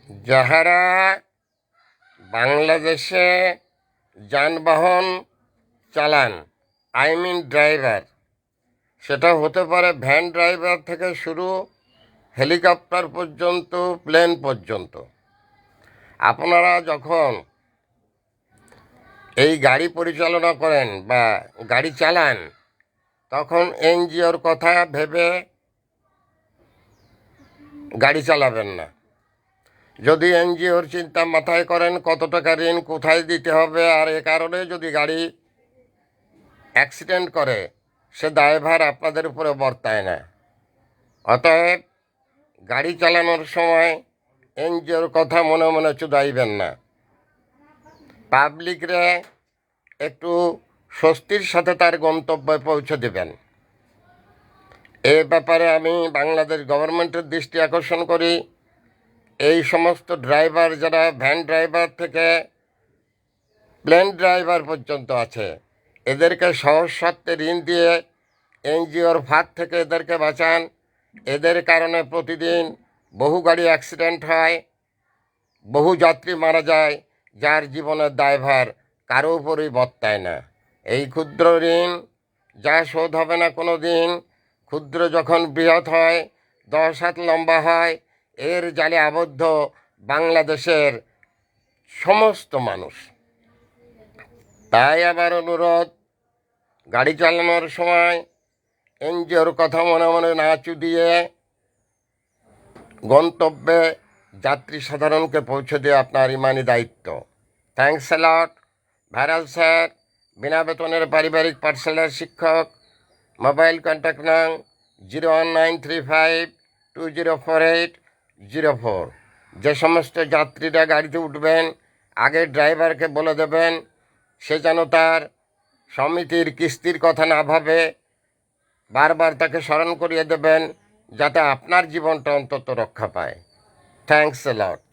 যাহারা বাংলাদেশে যানবাহন চালান, ড্রাইভার, সেটা হতে পারে ভ্যান ড্রাইভার থেকে শুরু হেলিকপ্টার পর্যন্ত, প্লেন পর্যন্ত। আপনারা যখন এই গাড়ি পরিচালনা করেন বা গাড়ি চালান, তখন এনজিওর কথা ভেবে গাড়ি চালাবেন না। যদি এনজিওর চিন্তা মাথায় করেন কত টাকা ঋণ কোথায় দিতে হবে, আর এ কারণে যদি গাড়ি অ্যাক্সিডেন্ট করে, সে দায়ভার আপনাদের উপরে বর্তায় না। অতএব গাড়ি চালানোর সময় এনজিওর কথা মনে মনে চুদাইবেন না। পাবলিকরে একটু স্বস্তির সাথে তার গন্তব্যে পৌঁছে দেবেন। এ ব্যাপারে আমি বাংলাদেশ গভর্নমেন্টের দৃষ্টি আকর্ষণ করি। এই সমস্ত ড্রাইভার যারা ভ্যান ড্রাইভার থেকে প্লেন ড্রাইভার পর্যন্ত আছে, এদেরকে সহজ শর্তে ঋণ দিয়ে এনজিওর ফাঁদ থেকে এদেরকে বাঁচান। এদের কারণে প্রতিদিন বহু গাড়ি অ্যাক্সিডেন্ট হয়, বহু যাত্রী মারা যায়, যার জীবনের দায়ভার কারো উপরই বর্তায় না। এই ক্ষুদ্র ঋণ যা শোধ হবে না কোনো দিন, ক্ষুদ্র যখন বৃহৎ হয়, 10 হাত লম্বা হয়, এর জালে আবদ্ধ বাংলাদেশের সমস্ত মানুষ। তাই আবার অনুরোধ, গাড়ি চালানোর সময় এনজিওর কথা মনে মনে না চুদিয়ে গন্তব্যে যাত্রী সাধারণকে পৌঁছে দিয়ে আপনার ইমানি দায়িত্ব। Thanks a lot. Viral sir, বিনা বেতনের পারিবারিক পাঠশালার শিক্ষক। মোবাইল কন্ট্যাক্ট নং 01935204804। যে সমস্ত যাত্রীরা গাড়িতে উঠবেন, আগে ড্রাইভারকে বলে দেবেন সে যেন তার সমিতির কিস্তির কথা না ভাবে, বারবার তাকে স্মরণ করিয়ে দেবেন, যাতে আপনার জীবনটা অন্তত রক্ষা পায়। Thanks a lot.